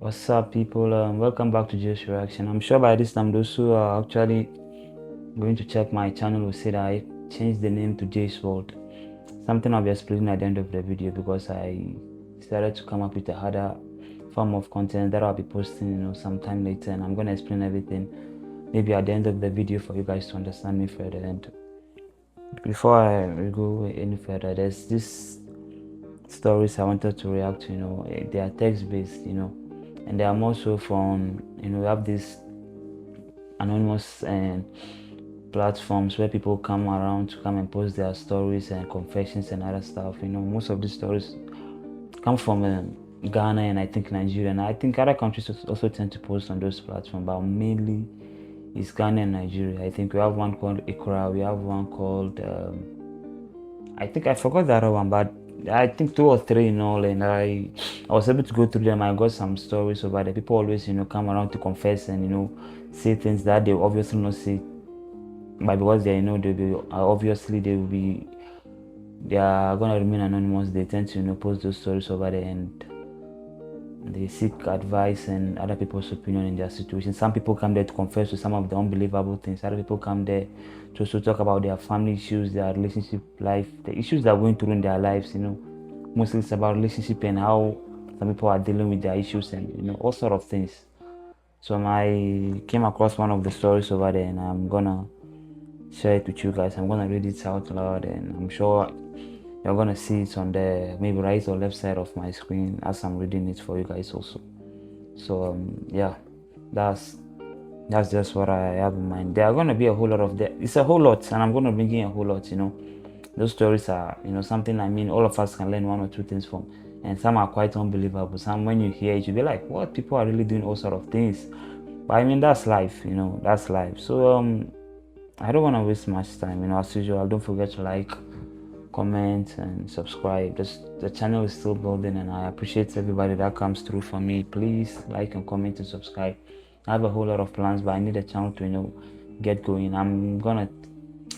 What's up, people? Welcome back to Just Reaction. I'm sure by this time, those who are actually going to check my channel will see that I changed the name to Jay's World. Something I'll be explaining at the end of the video because I decided to come up with a harder form of content that I'll be posting, sometime later, and I'm gonna explain everything maybe at the end of the video for you guys to understand me further. And before I go any further, there's this stories I wanted to react to. They are text-based, and they are more so from we have these anonymous and platforms where people come around to come and post their stories and confessions and other stuff. Most of these stories come from Ghana and I think Nigeria, and I think other countries also tend to post on those platforms, but mainly it's Ghana and Nigeria. I think we have one called Ikra, we have one called I think I forgot the other one, but I think two or three in all, and I was able to go through them. I got some stories about it. People always come around to confess and say things that they obviously not say, but because they they be obviously they are gonna remain anonymous. They tend to post those stories over there, and they seek advice and other people's opinion in their situation. Some people come there to confess to some of the unbelievable things. Other people come there to also talk about their family issues, their relationship life, the issues they're going through in their lives. Mostly it's about relationship and how some people are dealing with their issues and all sort of things. So I came across one of the stories over there, and I'm gonna share it with you guys. I'm gonna read it out loud, and I'm sure you're gonna see it on the maybe right or left side of my screen as I'm reading it for you guys also. So yeah, that's just what I have in mind. There are gonna be a whole lot of that. It's a whole lot, and I'm gonna bring in a whole lot. Those stories are something all of us can learn one or two things from, and some are quite unbelievable. Some when you hear it, you'll be like, what? People are really doing all sort of things. But that's life. That's life. So I don't want to waste much time. As usual, don't forget to like, comment, and subscribe. The channel is still building, and I appreciate everybody that comes through for me. Please like and comment and subscribe. I have a whole lot of plans, but I need a channel to get going.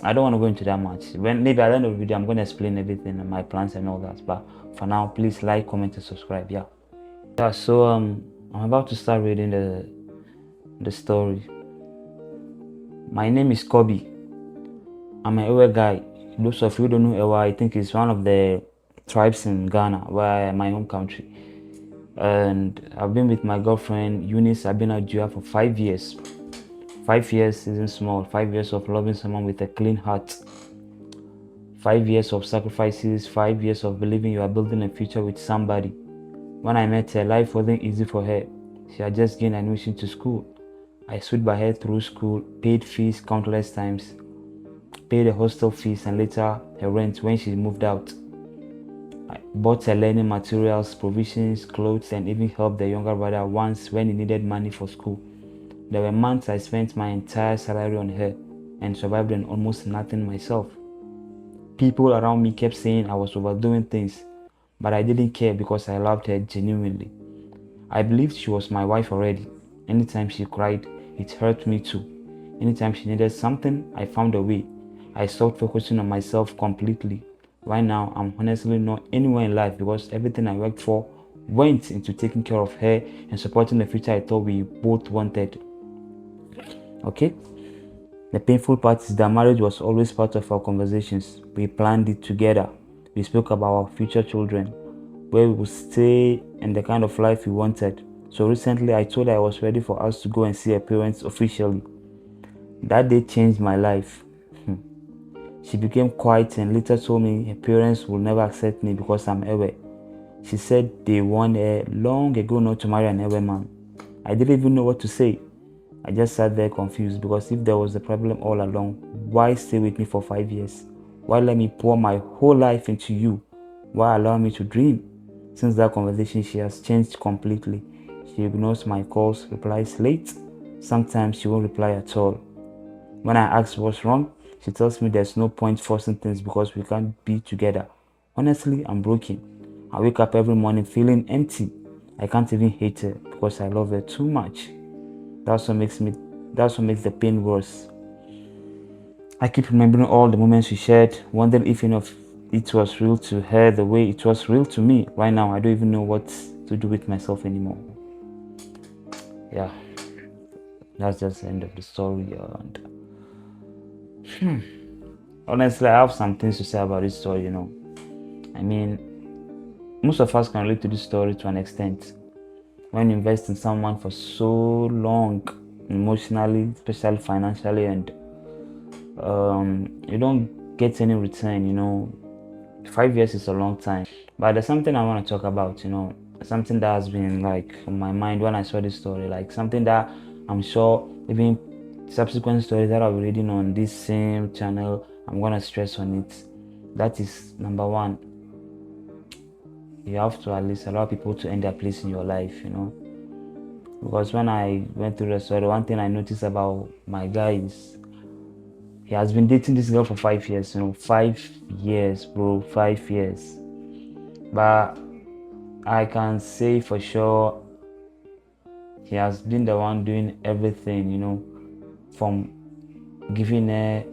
I don't want to go into that much. When maybe at the end of the video I'm going to explain everything and my plans and all that, but for now please like, comment, and subscribe. So I'm about to start reading the story. My name is Kobe. I'm an Ewe guy. Those of you who don't know Ewa, I think it's one of the tribes in Ghana, where my home country. And I've been with my girlfriend Eunice. I've been at Jua for 5 years. 5 years isn't small. 5 years of loving someone with a clean heart. 5 years of sacrifices. 5 years of believing you are building a future with somebody. When I met her, life wasn't easy for her. She had just gained admission to school. I stood by her through school, paid fees countless times, paid the hostel fees and later her rent when she moved out. I bought her learning materials, provisions, clothes, and even helped the younger brother once when he needed money for school. There were months I spent my entire salary on her and survived on almost nothing myself. People around me kept saying I was overdoing things, but I didn't care because I loved her genuinely. I believed she was my wife already. Anytime she cried, it hurt me too. Anytime she needed something, I found a way. I stopped focusing on myself completely. Right now, I'm honestly not anywhere in life because everything I worked for went into taking care of her and supporting the future I thought we both wanted. Okay? The painful part is that marriage was always part of our conversations. We planned it together. We spoke about our future children, where we would stay, and the kind of life we wanted. So recently I told her I was ready for us to go and see her parents officially. That day changed my life. She became quiet and later told me her parents will never accept me because I'm Ewe. She said they warned her long ago not to marry an Ewe man. I didn't even know what to say. I just sat there confused because if there was a problem all along, why stay with me for 5 years? Why let me pour my whole life into you? Why allow me to dream? Since that conversation, she has changed completely. She ignores my calls, replies late. Sometimes she won't reply at all. When I ask what's wrong, she tells me there's no point forcing things because we can't be together. Honestly, I'm broken. I wake up every morning feeling empty. I can't even hate her because I love her too much. That's what makes the pain worse. I keep remembering all the moments we shared, wondering if it was real to her the way it was real to me. Right now, I don't even know what to do with myself anymore. Yeah, that's just the end of the story. And honestly, I have some things to say about this story. I mean, most of us can relate to this story to an extent. When you invest in someone for so long, emotionally, especially financially, and you don't get any return, 5 years is a long time. But there's something I want to talk about, something that has been like on my mind when I saw this story, like something that I'm sure even subsequent stories that I'll be reading on this same channel, I'm gonna stress on it. That is number one, you have to at least allow people to end their place in your life, because when I went through the story, one thing I noticed about my guy is he has been dating this girl for 5 years, 5 years, bro, 5 years. But I can say for sure he has been the one doing everything, from giving her,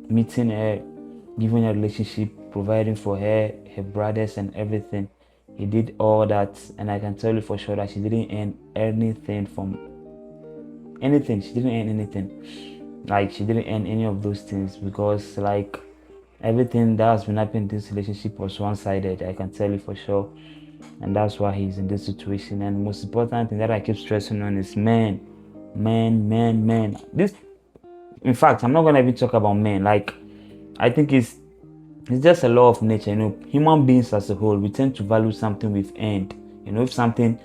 meeting her, giving her relationship, providing for her, her brothers, and everything. He did all that, and I can tell you for sure that she didn't earn anything from anything. She didn't earn anything. Like, she didn't earn any of those things because, like, everything that has been happening in this relationship was one-sided. I can tell you for sure, and that's why he's in this situation. And most important thing that I keep stressing on is men, men, men, men. This, in fact, I'm not gonna even talk about men. Like, I think it's just a law of nature. Human beings as a whole, we tend to value something we've earned. If something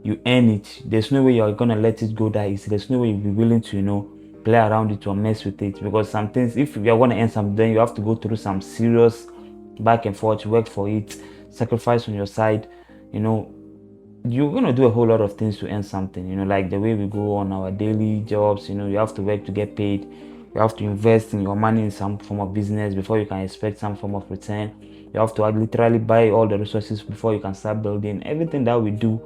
you earn it, there's no way you're gonna let it go that easy. There's no way you'll be willing to, play around it or mess with it. Because some things, if you're gonna earn something, then you have to go through some serious back and forth, work for it, sacrifice on your side. You're gonna do a whole lot of things to earn something. Like the way we go on our daily jobs. You have to work to get paid. You have to invest in your money in some form of business before you can expect some form of return. You have to literally buy all the resources before you can start building. Everything that we do,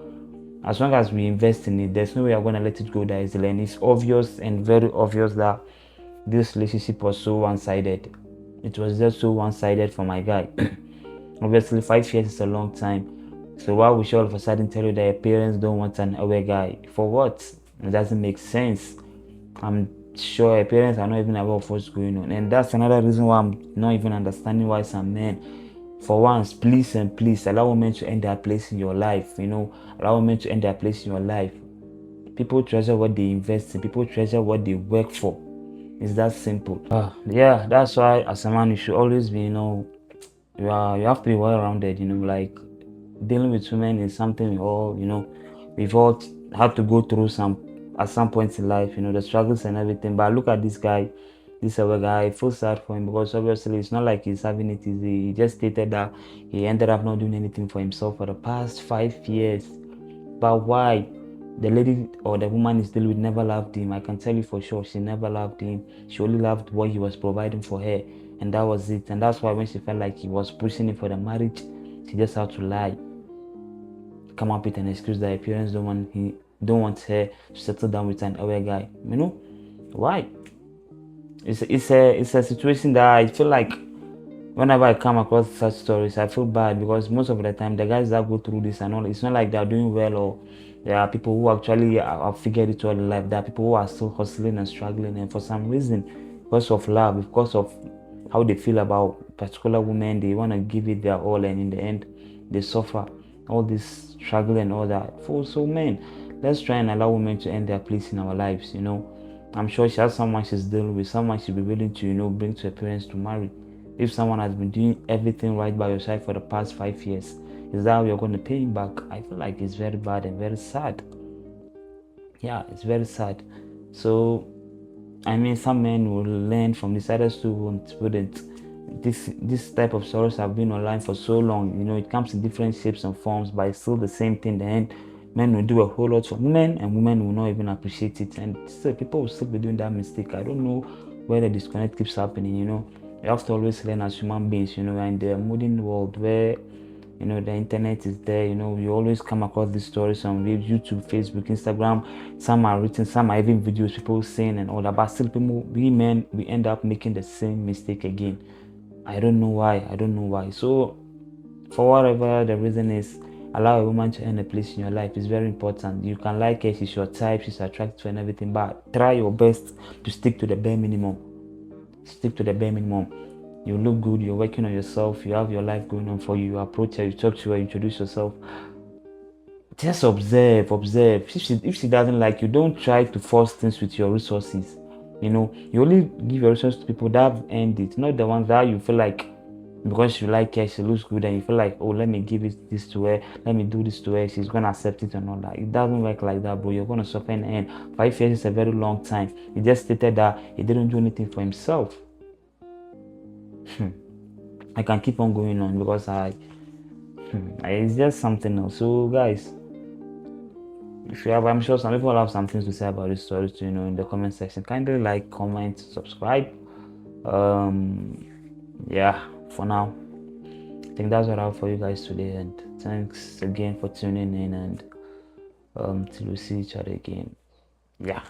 as long as we invest in it, there's no way I'm going to let it go that easily. And it's obvious and very obvious that this relationship was so one-sided. It was just so one-sided for my guy. Obviously, 5 years is a long time. So why we should all of a sudden tell you that your parents don't want an away guy? For what? It doesn't make sense. I'm sure your parents are not even aware of what's going on. And that's another reason why I'm not even understanding why some men, for once, please and please allow women to end their place in your life. Allow women to end their place in your life. People treasure what they invest in. People treasure what they work for. It's that simple. Yeah, that's why as a man you should always be, you have to be well rounded. Like dealing with women is something we've all had to go through at some point in life. The struggles and everything. But look at this guy. This other guy, I feel sad for him because obviously it's not like he's having it easy. He just stated that he ended up not doing anything for himself for the past 5 years. But why? The lady or the woman is still with never loved him. I can tell you for sure, she never loved him. She only loved what he was providing for her, and that was it. And that's why when she felt like he was pushing it for the marriage, she just had to lie, come up with an excuse that her parents don't want her to settle down with an other guy. Why? It's a situation that I feel like whenever I come across such stories, I feel bad because most of the time the guys that go through this and all, it's not like they're doing well, or there are people who actually have figured it all in life. There are people who are still hustling and struggling, and for some reason, because of love, because of how they feel about particular women, they want to give it their all, and in the end, they suffer all this struggle and all that. So men, let's try and allow women to earn their place in our lives. I'm sure she has someone she's dealing with, someone she'll be willing to, bring to her parents to marry. If someone has been doing everything right by your side for the past 5 years, is that how you're going to pay him back? I feel like it's very bad and very sad. Yeah, it's very sad. So, some men will learn from this, others too wouldn't. This type of stories have been online for so long. It comes in different shapes and forms, but it's still the same thing. The end, men will do a whole lot for women, and women will not even appreciate it. And still, people will still be doing that mistake. I don't know where the disconnect keeps happening. You have to always learn as human beings. In the modern world where the internet is there. You always come across these stories on YouTube, Facebook, Instagram. Some are written, some are even videos, people saying and all that. But still, we men, we end up making the same mistake again. I don't know why. So, for whatever the reason is, allow a woman to earn a place in your life. It's very important. You can like her, she's your type, she's attractive and everything, but try your best to stick to the bare minimum. Stick to the bare minimum. You look good, you're working on yourself, you have your life going on for you, you approach her, you talk to her, you introduce yourself. Just observe. If she doesn't like you, don't try to force things with your resources. You only give your resources to people that have earned it, not the ones that you feel like because you like her, she looks good, and you feel like, oh, let me give this to her, let me do this to her, she's gonna accept it and all that. It doesn't work like that, bro. You're gonna suffer in the end. 5 years is a very long time. He just stated that he didn't do anything for himself. I can keep on going on because it's just something else. So guys, if you have, I'm sure some people have some things to say about this story too, in the comment section. Kindly like, comment, subscribe. Yeah, for now, I think that's what I have for you guys today, and thanks again for tuning in, and till we see each other again. Yeah.